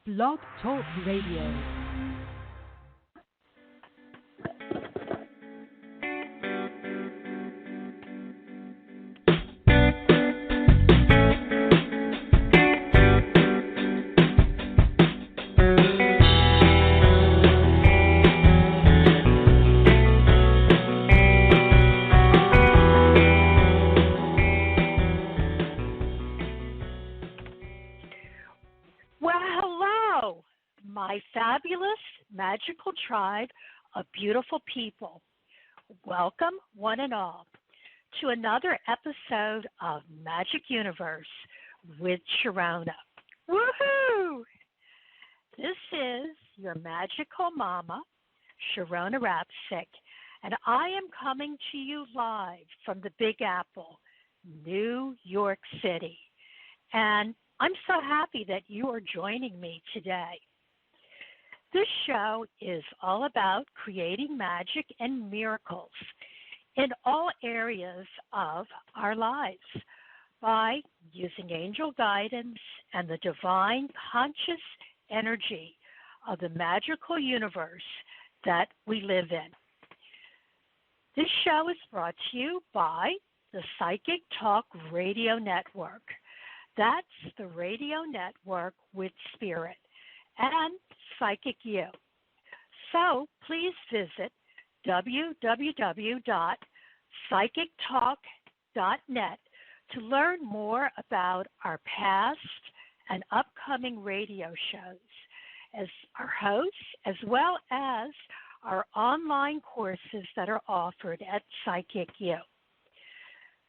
Blog Talk Radio. Magical tribe of beautiful people. Welcome, one and all, to another episode of Magic Universe with Sharonah. Woohoo! This is your magical mama, Sharonah Rapseik, and I am coming to you live from the Big Apple, New York City. And I'm so happy that you are joining me today. This show is all about creating magic and miracles in all areas of our lives by using angel guidance and the divine conscious energy of the magical universe that we live in. This show is brought to you by the Psychic Talk Radio Network. That's the radio network with spirit and Psychic You. So please visit www.psychictalk.net to learn more about our past and upcoming radio shows, as our hosts, as well as our online courses that are offered at Psychic You.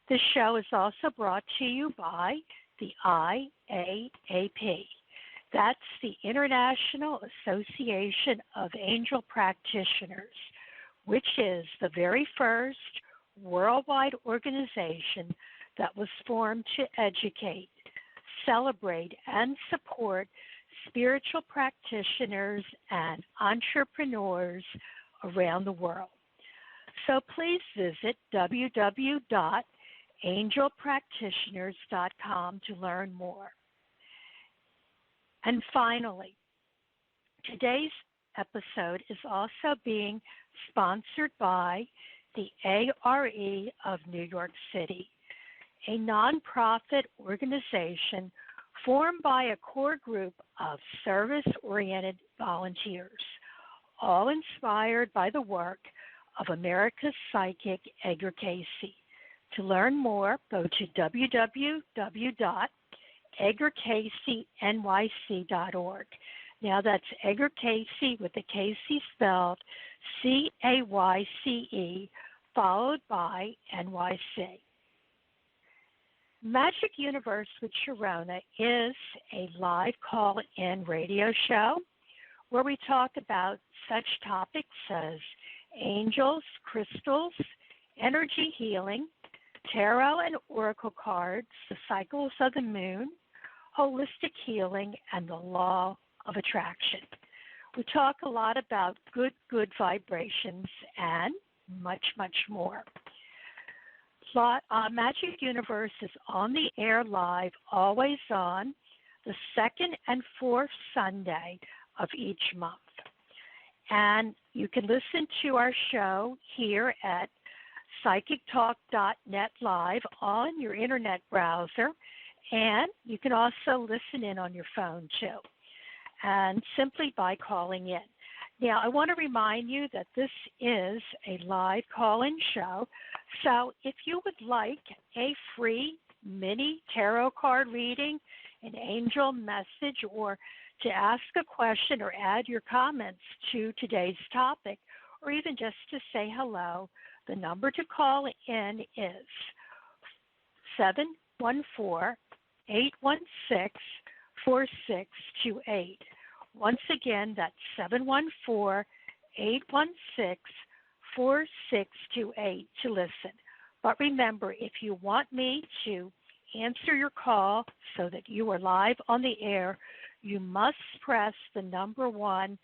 This show is also brought to you by the IAAP. That's the International Association of Angel Practitioners, which is the very first worldwide organization that was formed to educate, celebrate, and support spiritual practitioners and entrepreneurs around the world. So please visit www.angelpractitioners.com to learn more. And finally, today's episode is also being sponsored by the ARE of New York City, a nonprofit organization formed by a core group of service-oriented volunteers, all inspired by the work of America's psychic Edgar Cayce. To learn more, go to www.edgarcaycenyc.org. Now that's Edgar Cayce with the Cayce spelled C-A-Y-C-E followed by NYC. Magic Universe with Sharonah is a live call-in radio show where we talk about such topics as angels, crystals, energy healing, tarot and oracle cards, the cycles of the moon, holistic healing, and the law of attraction. We talk a lot about good vibrations and much, much more. Magic Universe is on the air live, always on, the second and fourth Sunday of each month. And you can listen to our show here at psychictalk.net live on your internet browser, and you can also listen in on your phone too, and simply by calling in. Now, I want to remind you that this is a live call-in show, so if you would like a free mini tarot card reading, an angel message, or to ask a question or add your comments to today's topic, or even just to say hello, the number to call in is 714-816-4628. Once again, that's 714-816-4628 to listen. But remember, if you want me to answer your call so that you are live on the air, you must press the number 1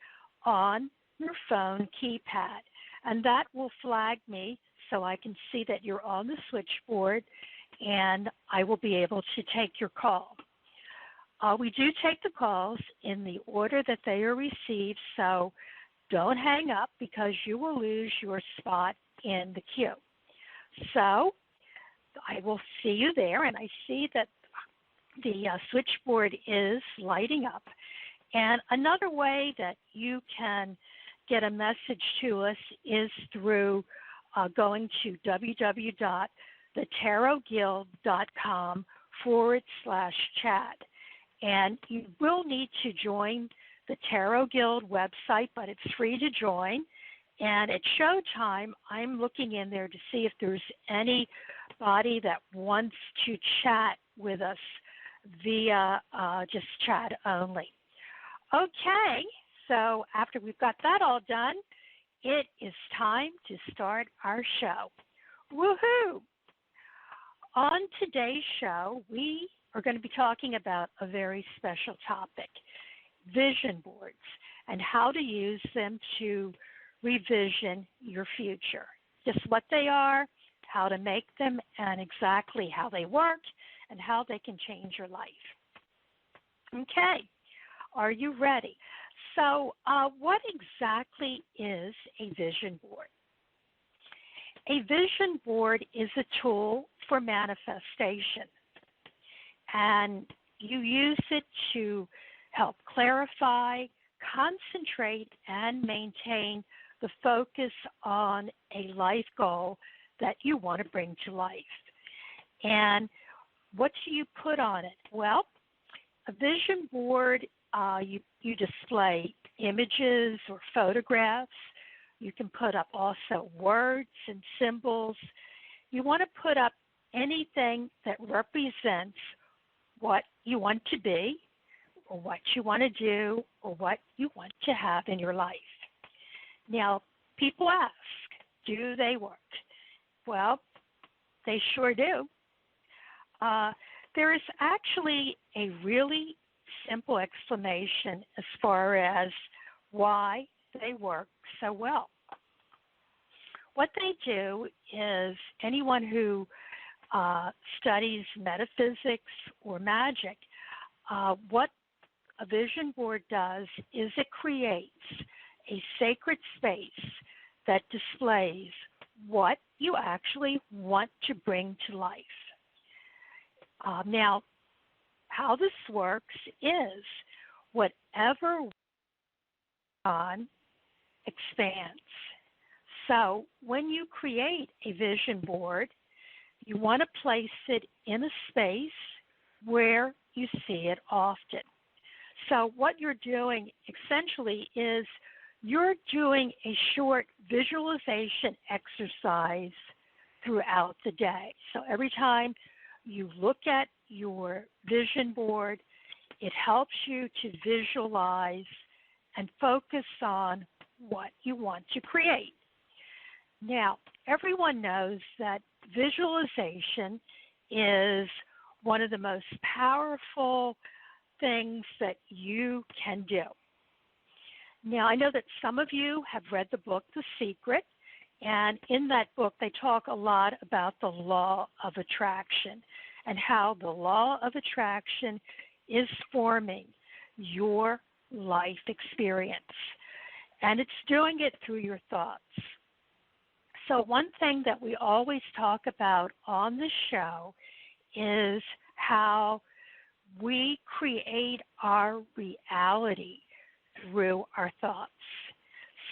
on your phone keypad, and that will flag me so I can see that you're on the switchboard, and I will be able to take your call. We do take the calls in the order that they are received, so don't hang up because you will lose your spot in the queue. So I will see you there, and I see that the switchboard is lighting up. And another way that you can get a message to us is through going to www.thetarotguild.com/chat. And you will need to join the Tarot Guild website, but it's free to join. And at showtime, I'm looking in there to see if there's anybody that wants to chat with us via just chat only. Okay, so after we've got that all done, it is time to start our show. Woohoo! On today's show, we are going to be talking about a very special topic, vision boards, and how to use them to revision your future. Just what they are, how to make them, and exactly how they work, and how they can change your life. Okay, are you ready? So what exactly is a vision board? A vision board is a tool for manifestation, and you use it to help clarify, concentrate, and maintain the focus on a life goal that you want to bring to life. And what do you put on it? Well, a vision board, you display images or photographs. You can put up also words and symbols. You want to put up anything that represents what you want to be, or what you want to do, or what you want to have in your life. Now, people ask, do they work? Well, they sure do. There is actually a really simple explanation as far as why they work so well. What they do is anyone who studies metaphysics or magic, what a vision board does is it creates a sacred space that displays what you actually want to bring to life. Now, how this works is whatever on expands. So when you create a vision board, you want to place it in a space where you see it often. So what you're doing essentially is you're doing a short visualization exercise throughout the day. So every time you look at your vision board, it helps you to visualize and focus on what you want to create. Now, everyone knows that visualization is one of the most powerful things that you can do. Now, I know that some of you have read the book, The Secret, and in that book they talk a lot about the law of attraction and how the law of attraction is forming your life experience. And it's doing it through your thoughts. So one thing that we always talk about on the show is how we create our reality through our thoughts.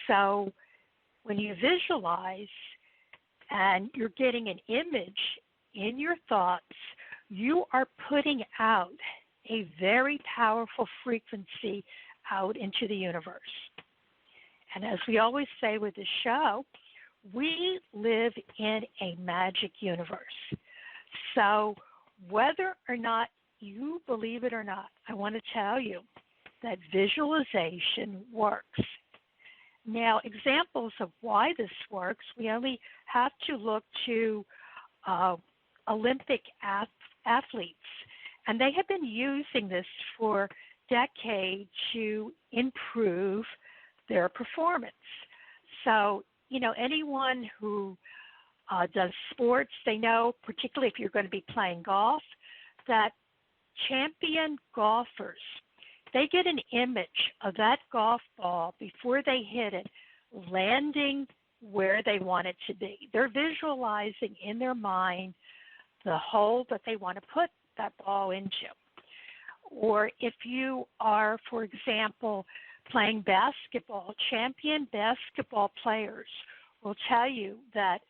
So when you visualize and you're getting an image in your thoughts, you are putting out a very powerful frequency out into the universe. And as we always say with the show, we live in a magic universe. So whether or not you believe it or not, I want to tell you that visualization works. Now, examples of why this works, we only have to look to Olympic athletes, and they have been using this for decade to improve their performance. So, anyone who does sports, they know, particularly if you're going to be playing golf, that champion golfers, they get an image of that golf ball before they hit it landing where they want it to be. They're visualizing in their mind the hole that they want to put that ball into. Or if you are, for example, playing basketball, champion basketball players will tell you that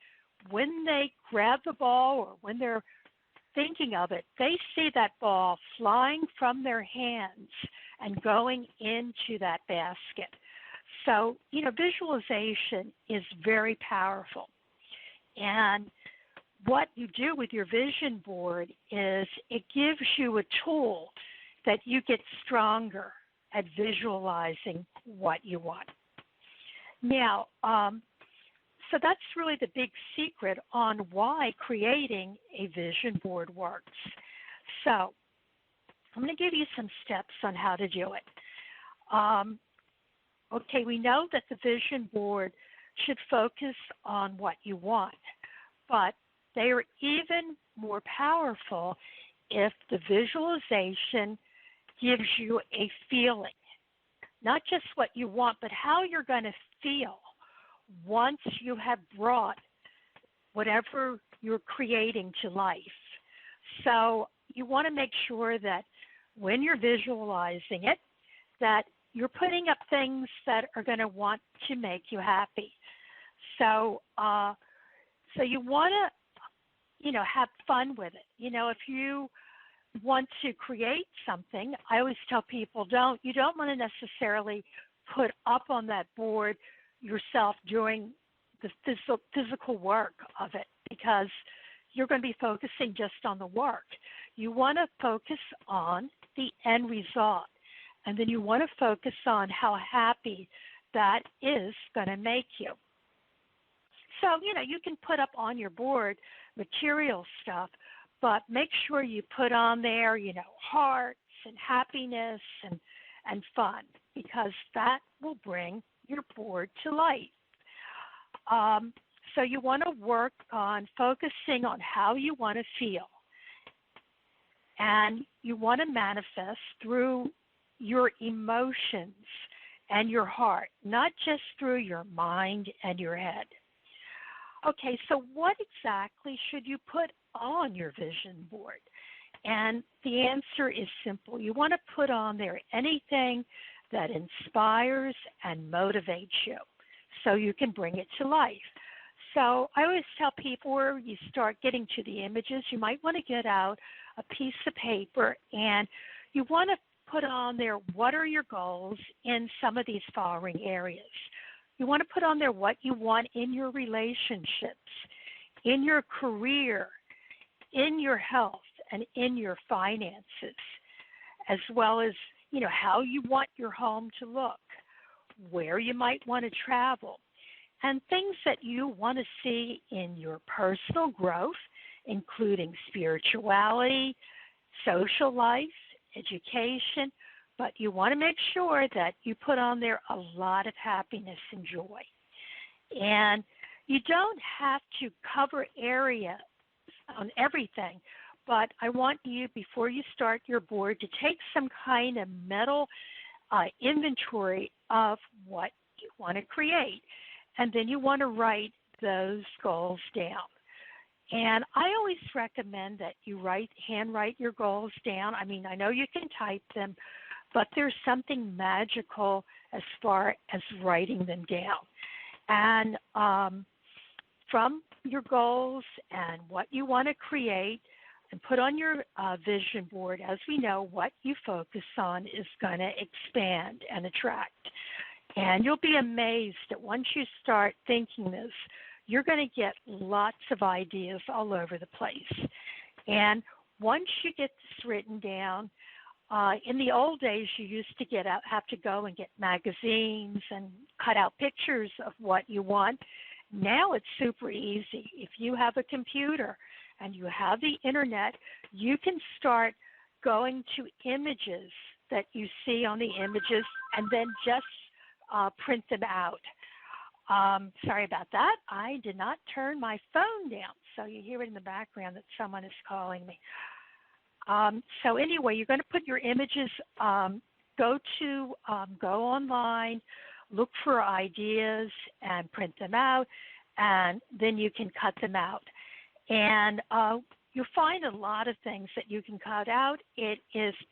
when they grab the ball or when they're thinking of it, they see that ball flying from their hands and going into that basket. So, visualization is very powerful. And what you do with your vision board is it gives you a tool that you get stronger at visualizing what you want. Now, so that's really the big secret on why creating a vision board works. So I'm going to give you some steps on how to do it. Okay, we know that the vision board should focus on what you want, but they are even more powerful if the visualization gives you a feeling, not just what you want, but how you're going to feel once you have brought whatever you're creating to life. So you want to make sure that when you're visualizing it, that you're putting up things that are going to want to make you happy. So you want to, have fun with it. If you want to create something, I always tell people you don't want to necessarily put up on that board yourself doing the physical work of it, because you're going to be focusing just on the work. You want to focus on the end result, and then you want to focus on how happy that is going to make you. So, you can put up on your board material stuff, but make sure you put on there, hearts and happiness and fun, because that will bring your board to life. So you want to work on focusing on how you want to feel. And you want to manifest through your emotions and your heart, not just through your mind and your head. Okay, so what exactly should you put on your vision board? And the answer is simple. You want to put on there anything that inspires and motivates you so you can bring it to life. So I always tell people, where you start getting to the images, you might want to get out a piece of paper and you want to put on there what are your goals in some of these following areas. You want to put on there what you want in your relationships, in your career, in your health, and in your finances, as well as, how you want your home to look, where you might want to travel, and things that you want to see in your personal growth, including spirituality, social life, education, but you want to make sure that you put on there a lot of happiness and joy. And you don't have to cover area on everything, but I want you, before you start your board, to take some kind of mental inventory of what you want to create. And then you want to write those goals down. And I always recommend that you handwrite your goals down. I mean, I know you can type them, but there's something magical as far as writing them down. And from your goals and what you want to create and put on your vision board, as we know, what you focus on is going to expand and attract. And you'll be amazed that once you start thinking this, you're going to get lots of ideas all over the place. And once you get this written down, in the old days, you used to have to go and get magazines and cut out pictures of what you want. Now it's super easy. If you have a computer and you have the internet, you can start going to images that you see on the images and then just print them out. Sorry about that. I did not turn my phone down, so you hear it in the background that someone is calling me. So anyway, you're going to put your images, go online, look for ideas and print them out, and then you can cut them out. And you'll find a lot of things that you can cut out.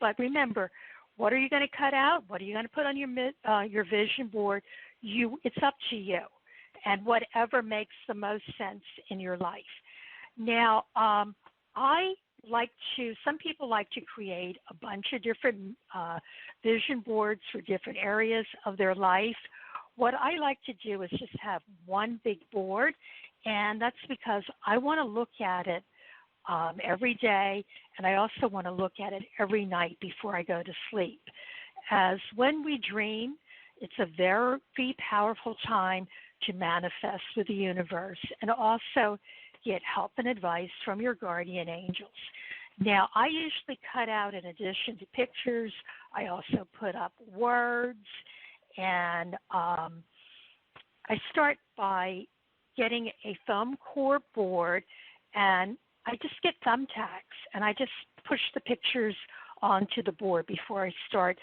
But remember, what are you going to cut out? What are you going to put on your vision board? It's up to you, and whatever makes the most sense in your life. Now, some people like to create a bunch of different vision boards for different areas of their life. What I like to do is just have one big board, and that's because I want to look at it every day, and I also want to look at it every night before I go to sleep. As when we dream, it's a very powerful time to manifest with the universe and also get help and advice from your guardian angels. Now, I usually cut out, in addition to pictures, I also put up words, and I start by getting a thumb core board, and I just get thumbtacks, and I just push the pictures onto the board before I start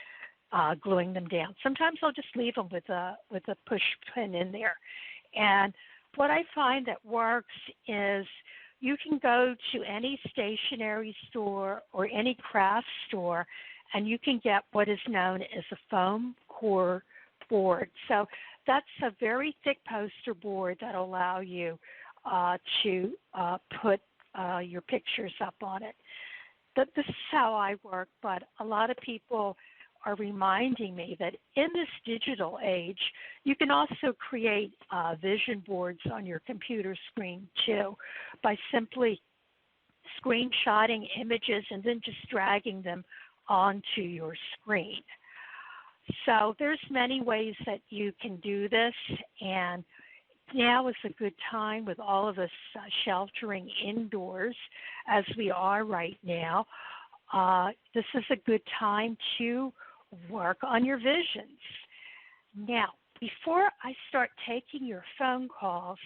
gluing them down. Sometimes I'll just leave them with a push pin in there. And what I find that works is you can go to any stationery store or any craft store, and you can get what is known as a foam core board. So that's a very thick poster board that will allow you to put your pictures up on it. But this is how I work, but a lot of people are reminding me that in this digital age, you can also create vision boards on your computer screen too by simply screenshotting images and then just dragging them onto your screen. So there's many ways that you can do this, and now is a good time with all of us sheltering indoors as we are right now. This is a good time to work on your visions. Now, before I start taking your phone calls,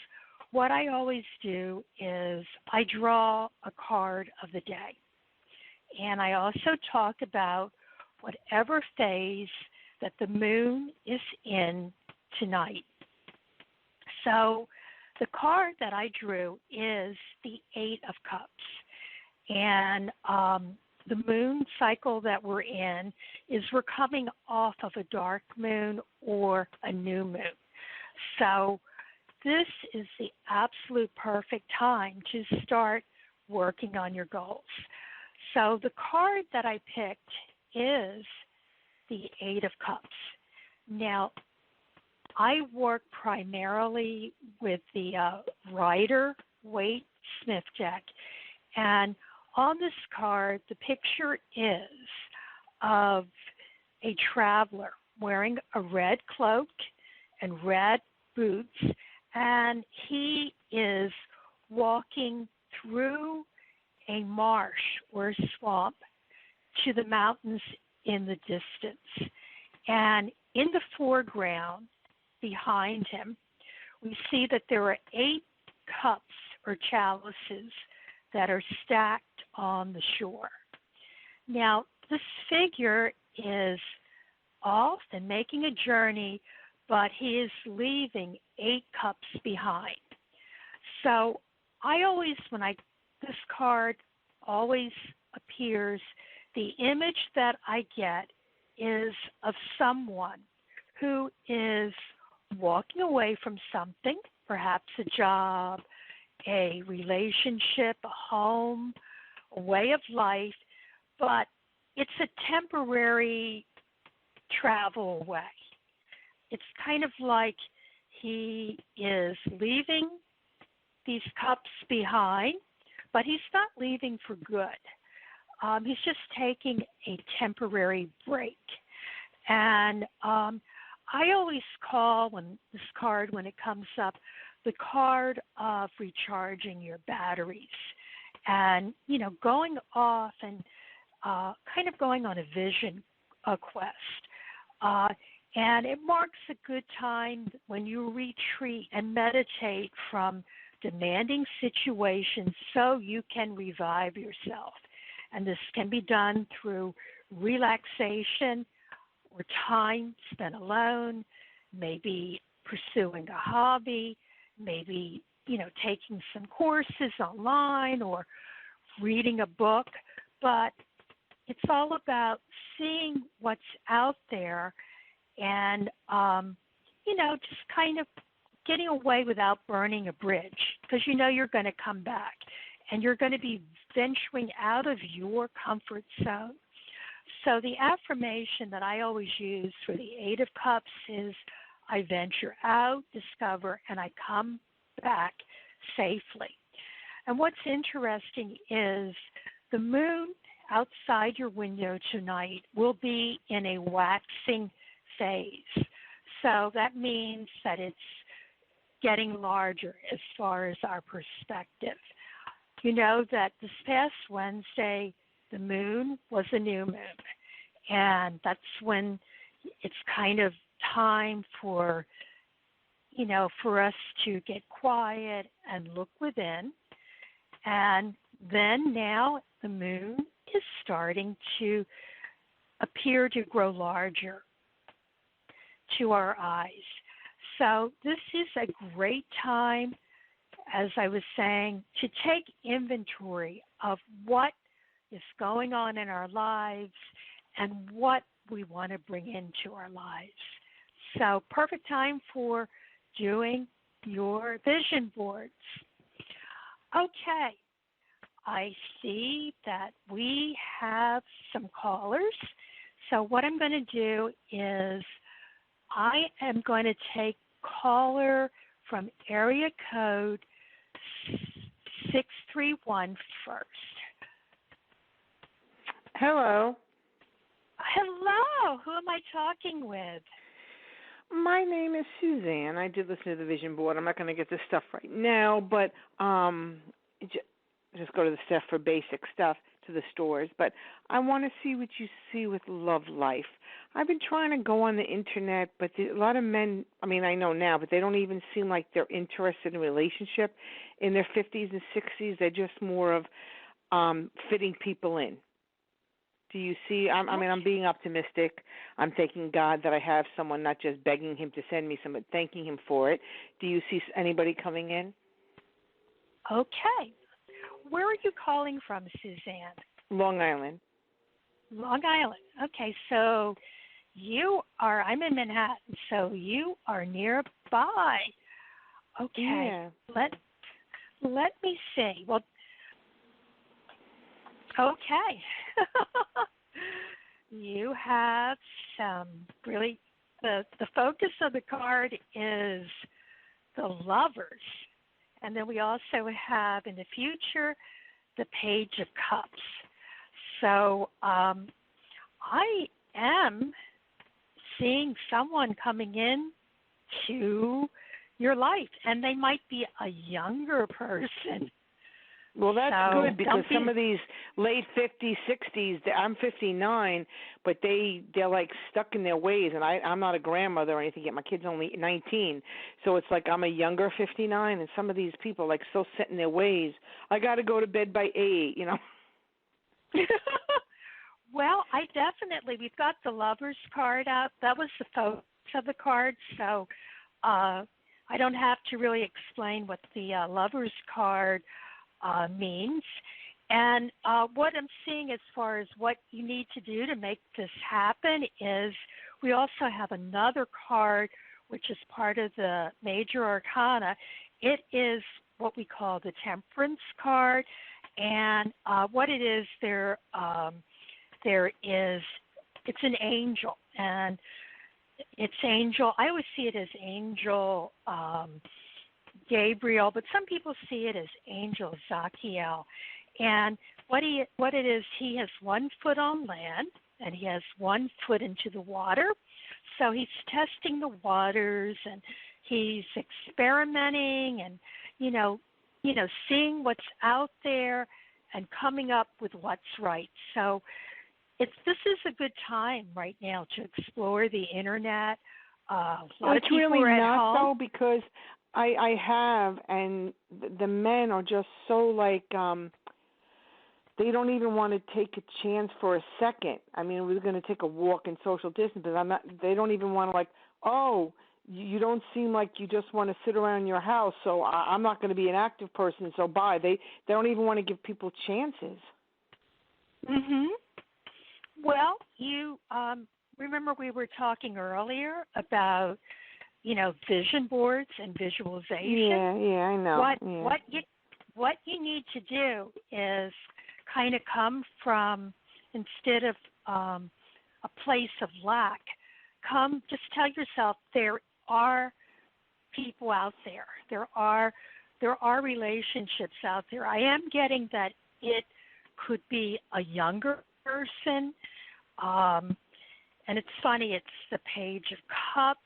what I always do is I draw a card of the day. And I also talk about whatever phase that the moon is in tonight. So the card that I drew is the Eight of Cups. And the moon cycle that we're in is we're coming off of a dark moon or a new moon. So this is the absolute perfect time to start working on your goals. So the card that I picked is the Eight of Cups. Now, I work primarily with the Rider-Waite-Smith deck, and on this card, the picture is of a traveler wearing a red cloak and red boots, and he is walking through a marsh or a swamp to the mountains in the distance. And in the foreground, behind him, we see that there are 8 cups or chalices that are stacked on the shore. Now, this figure is off and making a journey, but he is leaving 8 cups behind. So this card always appears, the image that I get is of someone who is walking away from something, perhaps a job, a relationship, a home, a way of life, but it's a temporary travel away. It's kind of like he is leaving these cups behind, but he's not leaving for good. He's just taking a temporary break. And I always call this card, when it comes up, the card of recharging your batteries and, going off and kind of going on a vision a quest. And it marks a good time when you retreat and meditate from demanding situations so you can revive yourself. And this can be done through relaxation or time spent alone, maybe pursuing a hobby, maybe, taking some courses online or reading a book. But it's all about seeing what's out there and, just kind of getting away without burning a bridge, because you're going to come back and you're going to be venturing out of your comfort zone. So the affirmation that I always use for the Eight of Cups is, I venture out, discover, and I come back safely. And what's interesting is the moon outside your window tonight will be in a waxing phase. So that means that it's getting larger as far as our perspective. You know that this past Wednesday, the moon was a new moon. And that's when it's kind of time for, for us to get quiet and look within. And then now the moon is starting to appear to grow larger to our eyes. So this is a great time, as I was saying, to take inventory of what is going on in our lives and what we want to bring into our lives. So perfect time for doing your vision boards. Okay, I see that we have some callers. So what I'm going to do is I am going to take caller from area code 631 first. Hello. Hello. Who am I talking with? My name is Suzanne. I did listen to the vision board. I'm not going to get this stuff right now, but just go to the stuff for basic stuff to the stores. But I want to see what you see with love life. I've been trying to go on the internet, but a lot of men, I know now, but they don't even seem like they're interested in a relationship in their 50s and 60s. They're just more of fitting people in. Do you see? I'm being optimistic. I'm thanking God that I have someone, not just begging him to send me some, but thanking him for it. Do you see anybody coming in? Okay. Where are you calling from, Suzanne? Long Island. Long Island. Okay, so I'm in Manhattan, so you are nearby. Okay. Yeah. Let me see. Well, okay. You have some really, the focus of the card is the lovers. And then we also have in the future the Page of Cups. So I am seeing someone coming in to your life, and they might be a younger person. Well, that's good, because some of these late 50s, 60s, I'm 59, but they're like stuck in their ways, and I'm not a grandmother or anything yet. My kid's only 19, so it's like I'm a younger 59, and some of these people are like so set in their ways. I got to go to bed by 8, Well, we've got the Lover's card out. That was the focus of the card, so I don't have to really explain what the Lover's card means. And what I'm seeing as far as what you need to do to make this happen is we also have another card which is part of the major arcana. It is what we call the Temperance card, and what it is, it's an angel, and it's angel. I always see it as angel Gabriel, but some people see it as Angel Zachiel. And what it is, he has 1 foot on land and he has 1 foot into the water. So he's testing the waters and he's experimenting and, seeing what's out there and coming up with what's right. So this is a good time right now to explore the internet. A lot of It's people really are at not home. though, because I have, and the men are just so like they don't even want to take a chance for a second. I mean, we're going to take a walk in social distance, but I'm not. They don't even want to like, oh, you don't seem like you just want to sit around your house, so I'm not going to be an active person. So bye. They don't even want to give people chances. Mhm. Well, you remember we were talking earlier about, vision boards and visualization. Yeah, I know. What you need to do is kind of come from, instead of a place of lack, just tell yourself there are people out there. There are relationships out there. I am getting that it could be a younger person. And it's funny, it's the Page of Cups.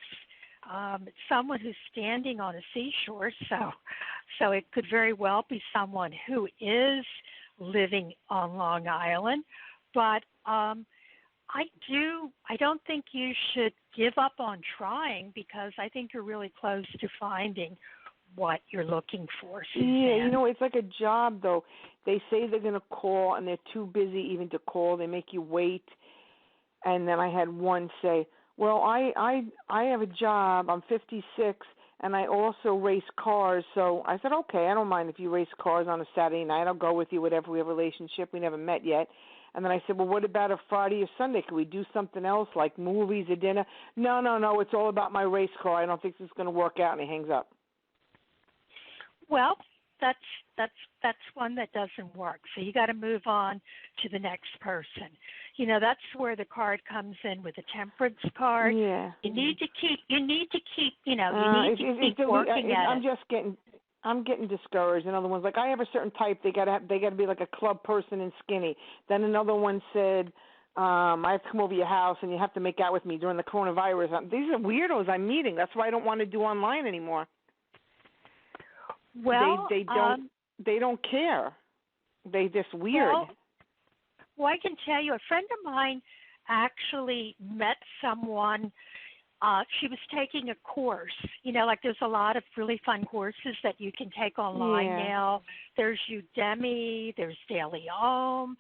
It's someone who's standing on a seashore, so it could very well be someone who is living on Long Island. But I don't think you should give up on trying, because I think you're really close to finding what you're looking for, Suzanne. Yeah, it's like a job though. They say they're going to call and they're too busy even to call. They make you wait. And then I had one say, well, I have a job. I'm 56 and I also race cars. So I said, okay, I don't mind if you race cars on a Saturday night. I'll go with you, whatever. We have a relationship. We never met yet. And then I said, well, what about a Friday or Sunday? Can we do something else like movies or dinner? No. It's all about my race car. I don't think this is going to work out. And he hangs up. Well, that's one that doesn't work. So you got to move on to the next person. That's where the card comes in with the Temperance card. Yeah. You need to keep working at it. I'm getting discouraged. Another one's like, I have a certain type. They gotta be like a club person and skinny. Then another one said, I have to come over your house and you have to make out with me during the coronavirus. These are weirdos I'm meeting. That's why I don't want to do online anymore. Well, they don't care. They just weird. Well, I can tell you, a friend of mine actually met someone. She was taking a course. Like there's a lot of really fun courses that you can take online now. There's Udemy, there's Daily Om,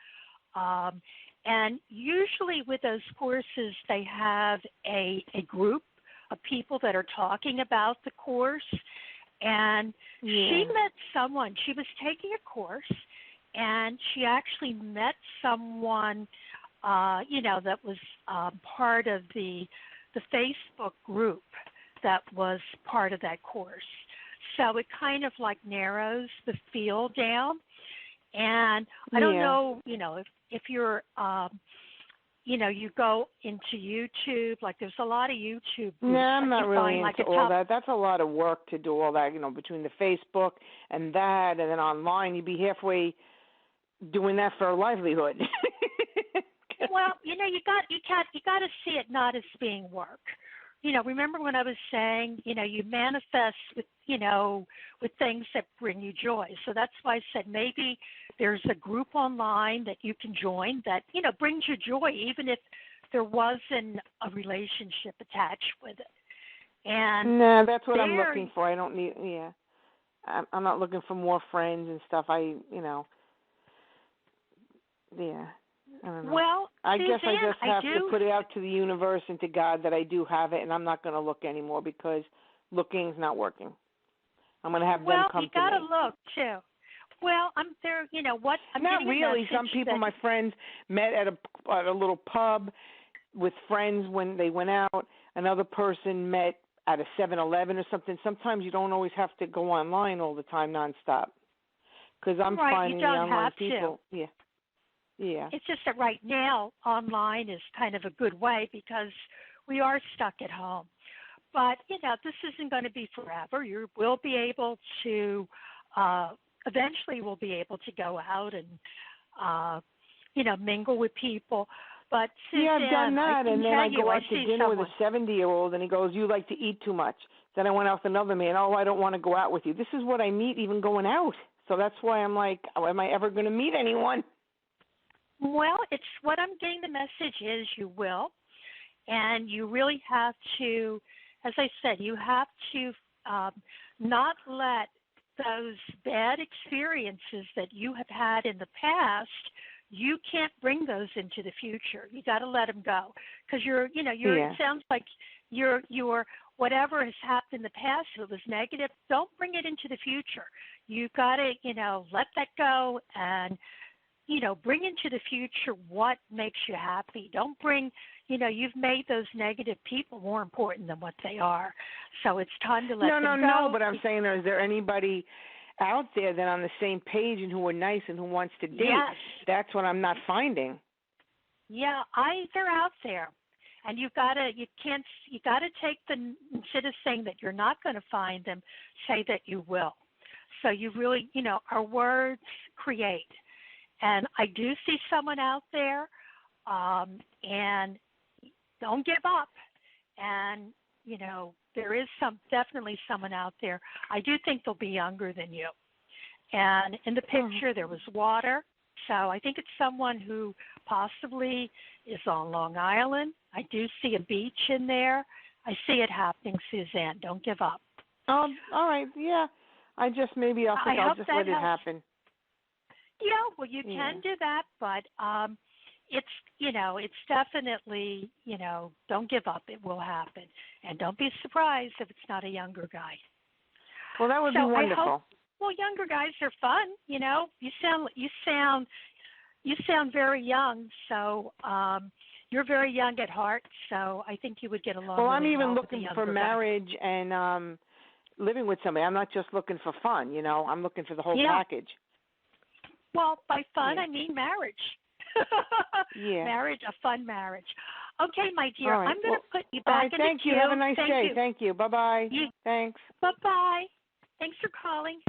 and usually with those courses they have a group of people that are talking about the course. And she met someone. She was taking a course, and she actually met someone, that was part of the Facebook group that was part of that course. So it kind of like narrows the field down. And I don't know, if you're you go into YouTube, like there's a lot of YouTube groups. No, I'm not really into all that. That's a lot of work to do all that, between the Facebook and that, and then online, you'd be halfway doing that for a livelihood. Well, you got to see it not as being work. Remember when I was saying, you manifest with things that bring you joy. So that's why I said maybe there's a group online that you can join that, brings you joy, even if there wasn't a relationship attached with it. And no, that's what I'm looking for. I don't need, I'm not looking for more friends and stuff. I don't know. Well, I guess I Suzanne, just have to put it out to the universe and to God that I do have it, and I'm not going to look anymore because looking's not working. I'm going to have them come to me. Well, you got to look too. Well, I'm there. What? I'm not really. Some people, my friends, met at a little pub with friends when they went out. Another person met at a 7-Eleven or something. Sometimes you don't always have to go online all the time nonstop. Because I'm finding the online people. Yeah. Yeah. It's just that right now online is kind of a good way because we are stuck at home. But, this isn't going to be forever. You will be able to, eventually we'll be able to go out and, mingle with people. But Suzanne, I've done that, and then I go out to dinner with a 70-year-old, and he goes, you like to eat too much. Then I went out with another man, I don't want to go out with you. This is what I meet even going out. So that's why I'm like, am I ever going to meet anyone? Well, it's what I'm getting the message is you will, and you really have to, as I said, you have to not let those bad experiences that you have had in the past. You can't bring those into the future. You got to let them go because Yeah. It sounds like you're whatever has happened in the past. If it was negative, don't bring it into the future. You got to let that go and bring into the future what makes you happy. Don't bring, you've made those negative people more important than what they are. So it's time to let them go. No, but I'm saying, is there anybody out there that on the same page and who are nice and who wants to date? Yes. That's what I'm not finding. Yeah, they're out there. And you gotta take instead of saying that you're not going to find them, say that you will. So you really, our words create. And I do see someone out there, and don't give up. And, there is definitely someone out there. I do think they'll be younger than you. And in the picture, there was water. So I think it's someone who possibly is on Long Island. I do see a beach in there. I see it happening, Suzanne. Don't give up. All right. Yeah. I'll just let it happen. Yeah, well, you can do that, but it's definitely, don't give up. It will happen. And don't be surprised if it's not a younger guy. Well, that would be wonderful. Well, younger guys are fun, You sound very young, so you're very young at heart, so I think you would get along. Well, really I'm even well looking for marriage and living with somebody. I'm not just looking for fun, I'm looking for the whole package. Well, by fun, I mean marriage. Yeah. Marriage, a fun marriage. Okay, my dear, right. I'm going to put you back all right, in the thank queue. you. Have a nice Thank day. you. Thank you. Bye-bye. Thanks. Bye-bye. Thanks for calling.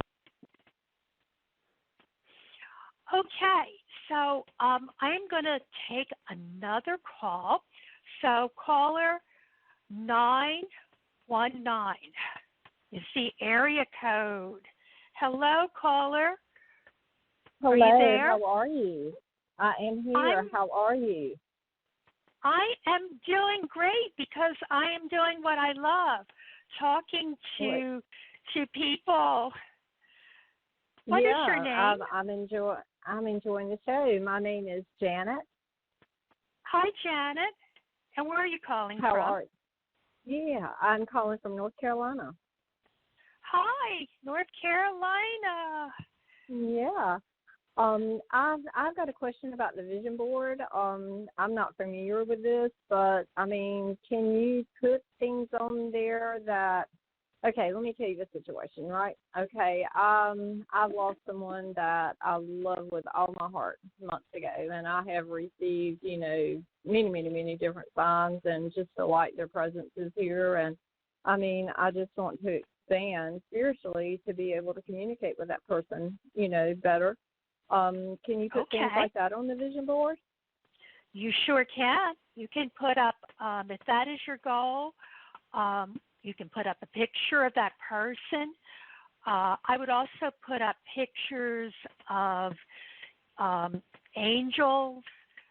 Okay, so I am going to take another call. So caller 919 is the area code. Hello, caller. Hello, are you there? How are you? I am here. How are you? I am doing great because I am doing what I love, talking to people. What is your name? I'm enjoying the show. My name is Janet. Hi, Janet. And where are you calling from? I'm calling from North Carolina. Hi, North Carolina. Yeah. I've got a question about the vision board. I'm not familiar with this, but can you put things on there that? Okay, let me tell you the situation, right? Okay, I've lost someone that I love with all my heart months ago, and I have received, many, many, many different signs, and just feel like their presence is here, and I just want to expand spiritually to be able to communicate with that person, better. Can you put things like that on the vision board? You sure can. You can put up, if that is your goal, you can put up a picture of that person. I would also put up pictures of angels.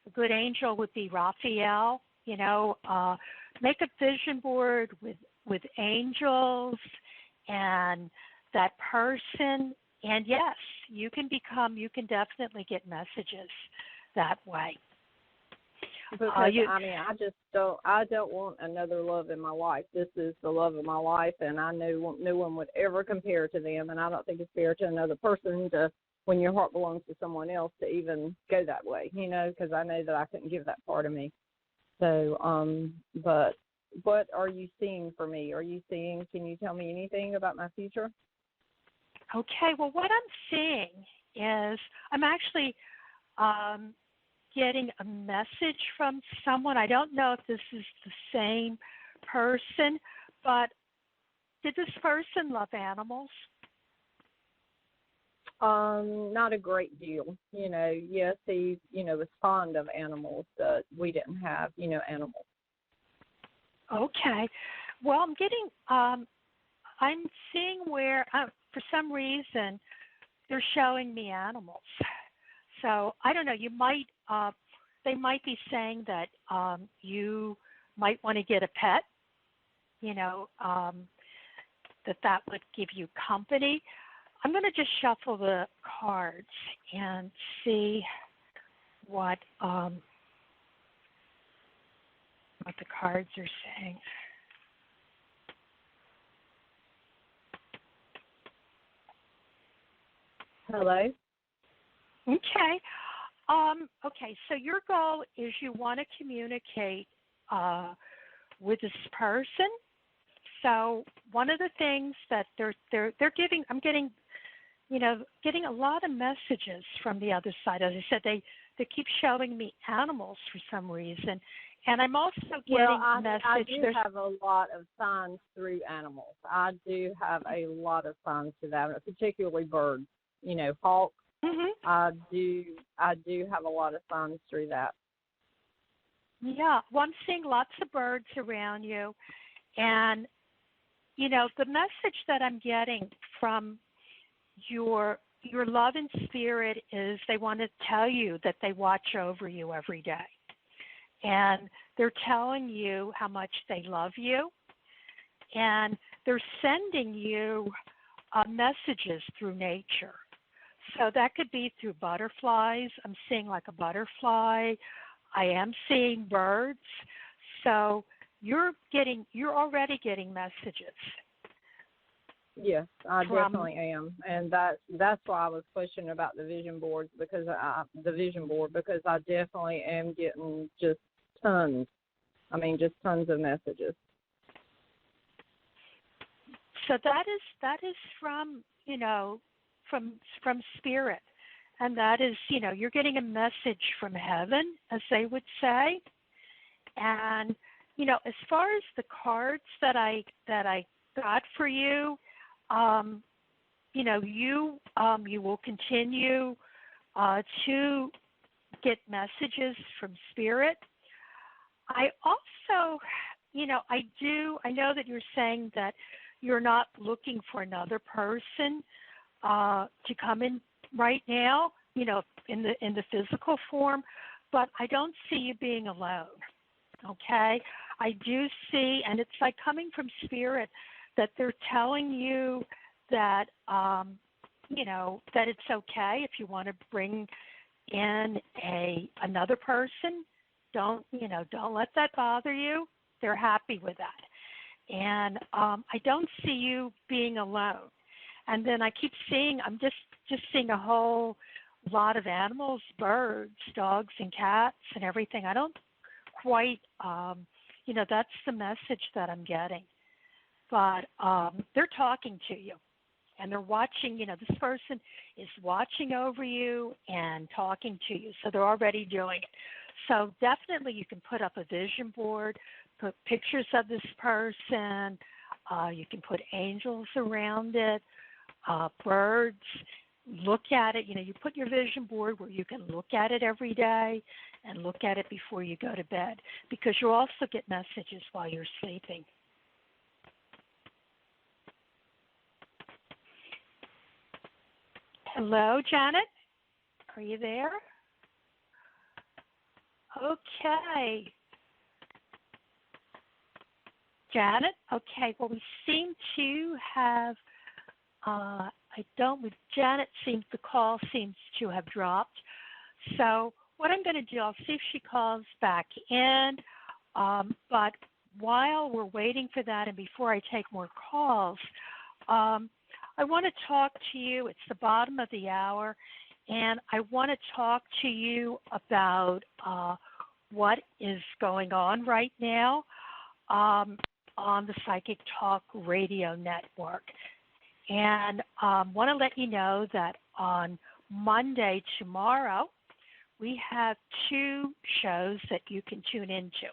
A good angel would be Raphael. Make a vision board with angels and that person. And yes, you can definitely get messages that way. Because I don't want another love in my life. This is the love of my life, and I know no one would ever compare to them. And I don't think it's fair to another person when your heart belongs to someone else, to even go that way. Because I know that I couldn't give that part of me. So, but what are you seeing for me? Can you tell me anything about my future? Okay. Well, what I'm seeing is I'm actually getting a message from someone. I don't know if this is the same person, but did this person love animals? Not a great deal. Yes, he, was fond of animals, but we didn't have, animals. Okay. Well, I'm seeing where, for some reason, they're showing me animals. So I don't know. You might they might be saying that you might want to get a pet. You know, that would give you company. I'm going to just shuffle the cards and see what the cards are saying. Hello? Okay. Okay, so your goal is you want to communicate with this person. So one of the things that they're giving, I'm getting, getting a lot of messages from the other side. As I said, they keep showing me animals for some reason, and I'm also getting messages. I do have a lot of signs through animals. I do have a lot of signs to that, particularly birds. Hawks. Mm-hmm. I do have a lot of signs through that. Yeah, well, I'm seeing lots of birds around you, and the message that I'm getting from your love and spirit is they want to tell you that they watch over you every day, and they're telling you how much they love you, and they're sending you messages through nature. So that could be through butterflies. I'm seeing like a butterfly. I am seeing birds. So you're already getting messages. Yes, I definitely am, and that's why I was questioning about the vision board because I definitely am getting just tons. I mean, just tons of messages. So that is from from spirit, and that is you're getting a message from heaven, as they would say. And as far as the cards that I got for you, you will continue to get messages from spirit. I also, I know that you're saying that you're not looking for another person to come in right now, in the physical form, but I don't see you being alone. Okay, I do see, and it's like coming from spirit that they're telling you that that it's okay if you want to bring in another person. Don't let that bother you. They're happy with that, and I don't see you being alone. And then I keep seeing, I'm just seeing a whole lot of animals, birds, dogs, and cats, and everything. I don't quite, that's the message that I'm getting. But they're talking to you, and they're watching. This person is watching over you and talking to you, so they're already doing it. So definitely you can put up a vision board, put pictures of this person. You can put angels around it. Birds, look at it. You put your vision board where you can look at it every day and look at it before you go to bed, because you'll also get messages while you're sleeping. Hello, Janet? Are you there? Okay. Janet? Okay, well, we seem to have the call seems to have dropped. So what I'm going to do, I'll see if she calls back in. But while we're waiting for that and before I take more calls, I want to talk to you. It's the bottom of the hour, and I want to talk to you about what is going on right now on the Psychic Talk Radio Network. And want to let you know that on Monday, tomorrow, we have 2 shows that you can tune into.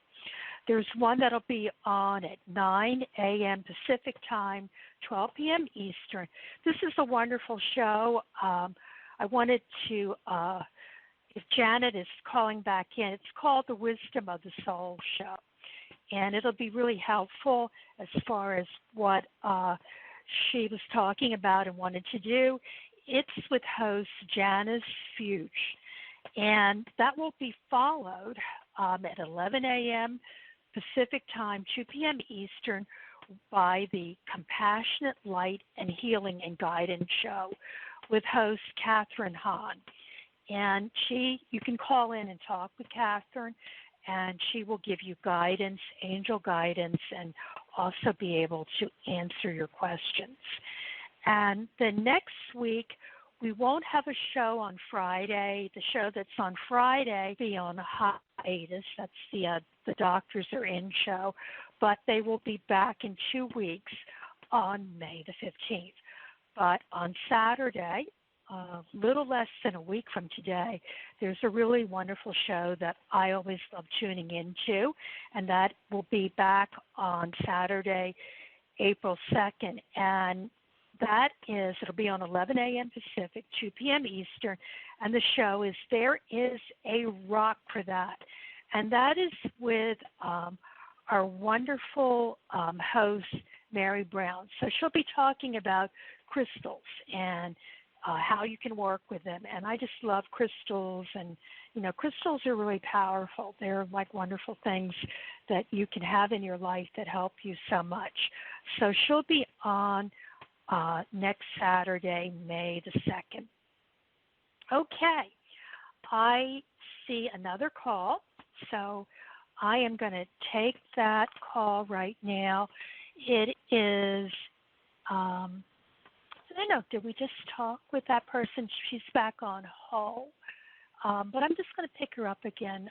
There's one that'll be on at 9 a.m. Pacific Time, 12 p.m. Eastern. This is a wonderful show. I wanted to, if Janet is calling back in, it's called The Wisdom of the Soul Show. And it'll be really helpful as far as what she was talking about and wanted to do. It's with host Janice Fuchs. And that will be followed at 11 a.m. Pacific Time, 2 p.m. Eastern, by the Compassionate Light and Healing and Guidance Show with host Catherine Hahn. And you can call in and talk with Catherine, and she will give you guidance, angel guidance, and also be able to answer your questions. And the next week, we won't have a show on Friday. The show that's on Friday will be on hiatus. That's the Doctors Are In show. But they will be back in 2 weeks on May the 15th. But on Saturday, a little less than a week from today, there's a really wonderful show that I always love tuning into, and that will be back on Saturday, April 2nd. And it'll be on 11 a.m. Pacific, 2 p.m. Eastern, and the show is There Is a Rock for That. And that is with our wonderful host, Mary Brown. So she'll be talking about crystals and how you can work with them. And I just love crystals, and, crystals are really powerful. They're like wonderful things that you can have in your life that help you so much. So she'll be on next Saturday, May the 2nd. Okay, I see another call, so I am going to take that call right now. It is, I don't know, did we just talk with that person? She's back on hold, but I'm just going to pick her up again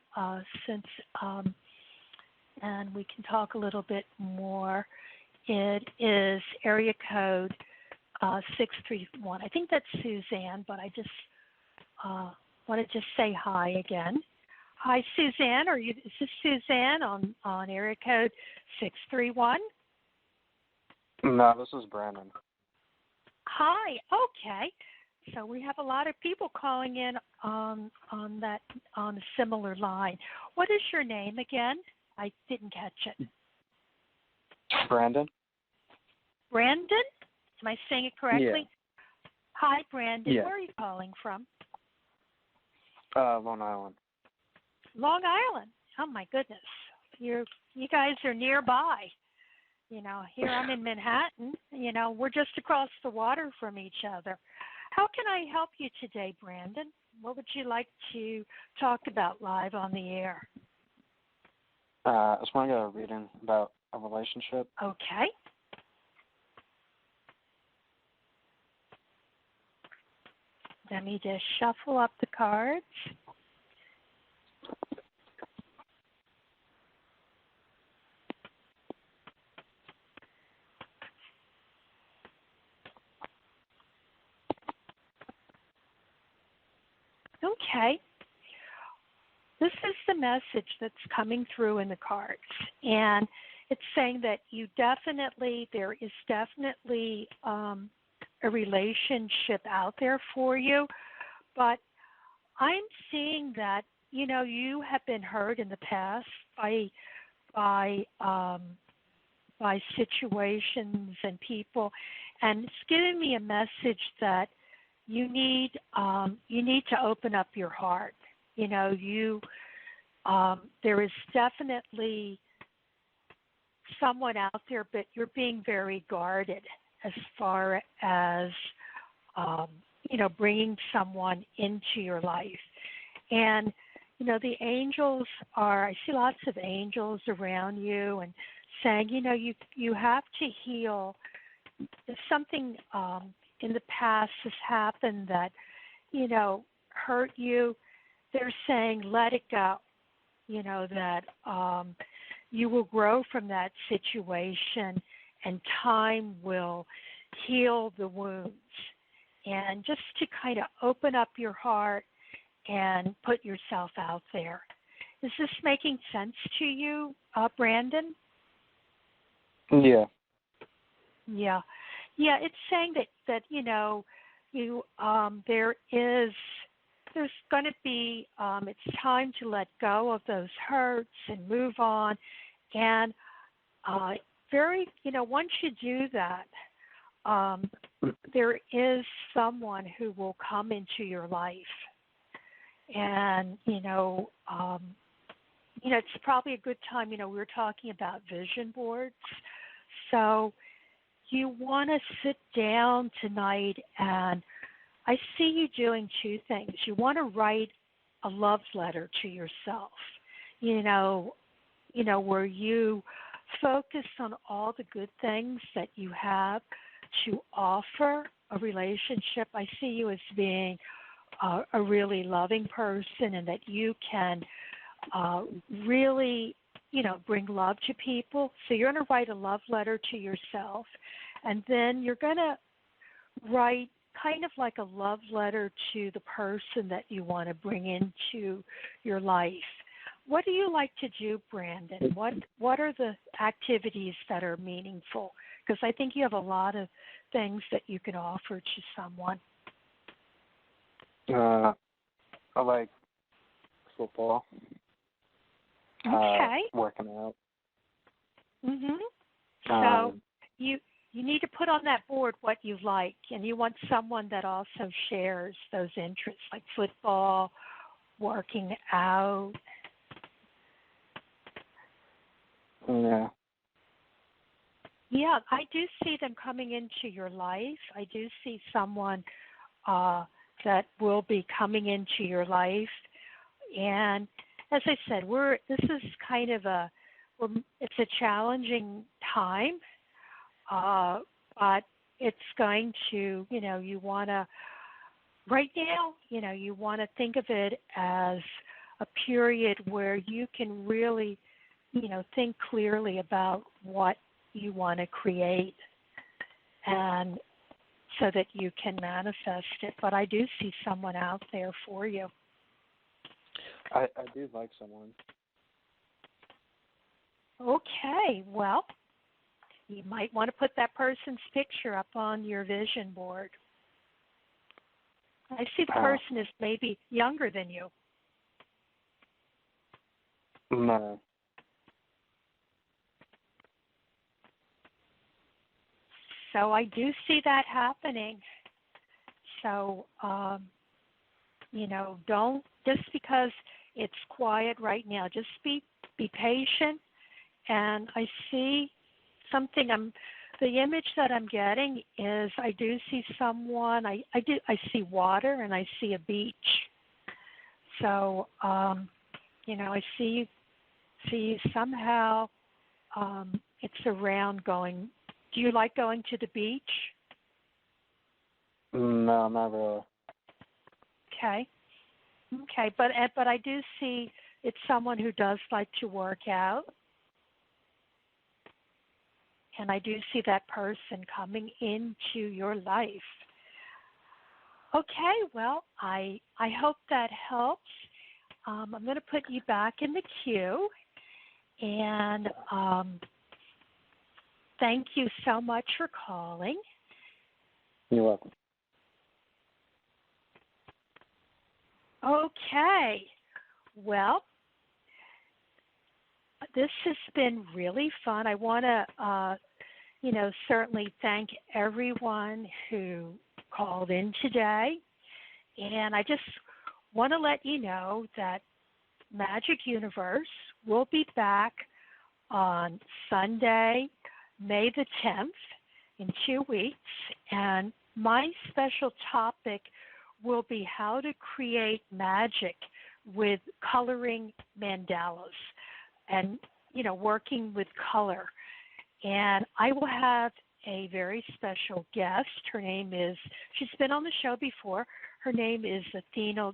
and we can talk a little bit more. It is area code 631. I think that's Suzanne, but I just want to just say hi again. Hi, Suzanne. Is this Suzanne on area code 631? No, this is Brandon. Hi. Okay. So we have a lot of people calling in on a similar line. What is your name again? I didn't catch it. Brandon. Brandon? Am I saying it correctly? Yeah. Hi, Brandon. Yeah. Where are you calling from? Long Island. Long Island. Oh my goodness. You guys are nearby. Here I'm in Manhattan. We're just across the water from each other. How can I help you today, Brandon? What would you like to talk about live on the air? I just want to get a reading about a relationship. Okay. Let me just shuffle up the cards. Okay. This is the message that's coming through in the cards. And it's saying that there is definitely a relationship out there for you. But I'm seeing that, you have been hurt in the past by situations and people. And it's giving me a message that you need to open up your heart. There is definitely someone out there, but you're being very guarded as far as bringing someone into your life. And the angels I see lots of angels around you and saying, you have to heal. If something in the past has happened that, hurt you, they're saying let it go, that you will grow from that situation and time will heal the wounds. And just to kind of open up your heart and put yourself out there. Is this making sense to you, Brandon? Yeah. Yeah. Yeah, it's saying that there's going to be, it's time to let go of those hurts and move on. And once you do that, there is someone who will come into your life. And, it's probably a good time, we were talking about vision boards. So you want to sit down tonight, and I see you doing two things. You want to write a love letter to yourself, where you focus on all the good things that you have to offer a relationship. I see you as being a really loving person, and that you can really, bring love to people. So you're going to write a love letter to yourself, and then you're going to write kind of like a love letter to the person that you want to bring into your life. What do you like to do, Brandon? What are the activities that are meaningful? Because I think you have a lot of things that you can offer to someone. I like football. Okay. Working out. Mhm. So you need to put on that board what you like, and you want someone that also shares those interests, like football, working out. Yeah. Yeah, I do see them coming into your life. I do see someone that will be coming into your life, and as I said, this is kind of it's a challenging time, but it's going to, you want to, right now, you want to think of it as a period where you can really, think clearly about what you want to create, and so that you can manifest it. But I do see someone out there for you. I do like someone. Okay, well, you might want to put that person's picture up on your vision board. I see the person is maybe younger than you. No. So I do see that happening. So, don't, just because it's quiet right now, just be patient. And I see something, the image that I'm getting is I do see someone, I see water, and I see a beach. So, I see you somehow, it's around going. Do you like going to the beach? No, not really. Okay, but I do see it's someone who does like to work out, and I do see that person coming into your life. Okay, well, I hope that helps. I'm going to put you back in the queue, and thank you so much for calling. You're welcome. Okay. Well, this has been really fun. I want to, certainly thank everyone who called in today. And I just want to let you know that Magic Universe will be back on Sunday, May the 10th, in 2 weeks. And my special topic will be how to create magic with coloring mandalas and, working with color. And I will have a very special guest. She's been on the show before. Her name is Athena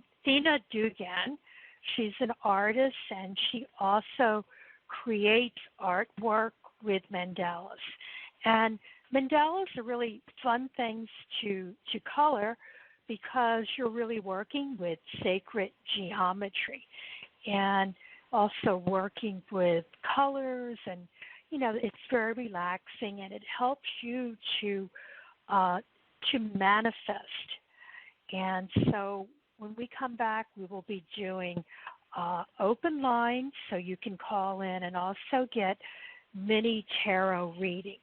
Dugan. She's an artist, and she also creates artwork with mandalas. And mandalas are really fun things to color because you're really working with sacred geometry and also working with colors, and it's very relaxing, and it helps you to manifest. And so when we come back, we will be doing open lines, so you can call in and also get mini tarot readings.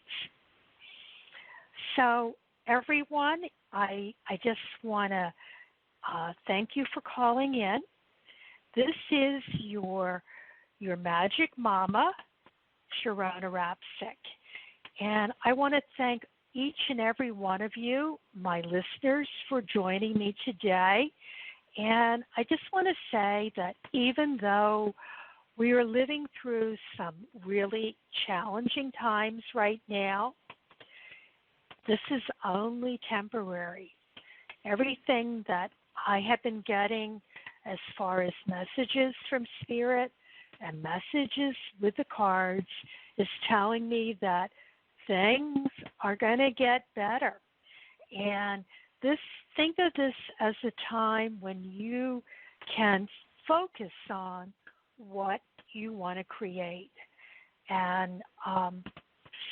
So everyone, I just want to thank you for calling in. this is your magic mama, Sharonah Rapseik. And I want to thank each and every one of you, my listeners, for joining me today. And I just want to say that even though we are living through some really challenging times right now, this is only temporary. Everything that I have been getting as far as messages from Spirit and messages with the cards is telling me that things are going to get better. And think of this as a time when you can focus on what you want to create and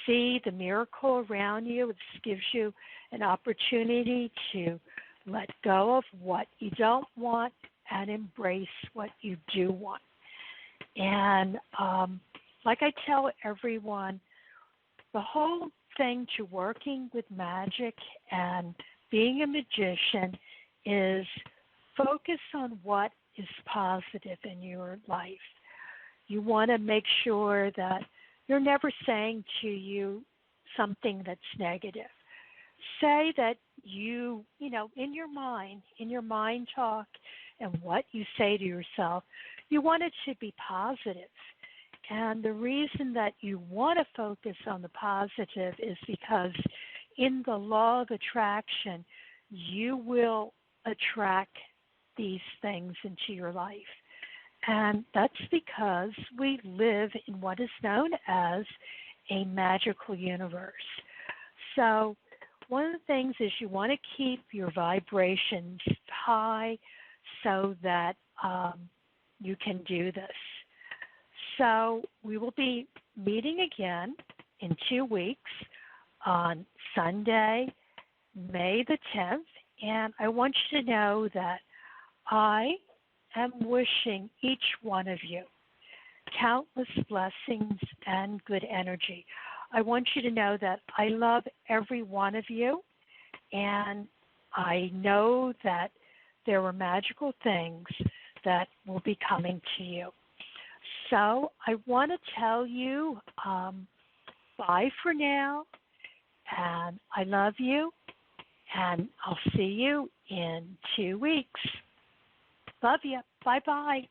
see the miracle around you. It gives you an opportunity to let go of what you don't want and embrace what you do want. And like I tell everyone, the whole thing to working with magic and being a magician is focus on what is positive in your life. You want to make sure that you're never saying to you something that's negative. Say that you in your mind talk and what you say to yourself, you want it to be positive. And the reason that you want to focus on the positive is because in the law of attraction, you will attract these things into your life. And that's because we live in what is known as a magical universe. So one of the things is you want to keep your vibrations high so that you can do this. So we will be meeting again in 2 weeks on Sunday, May the 10th. And I want you to know that I am wishing each one of you countless blessings and good energy. I want you to know that I love every one of you, and I know that there are magical things that will be coming to you. So I want to tell you bye for now, and I love you, and I'll see you in 2 weeks. Love you. Bye-bye.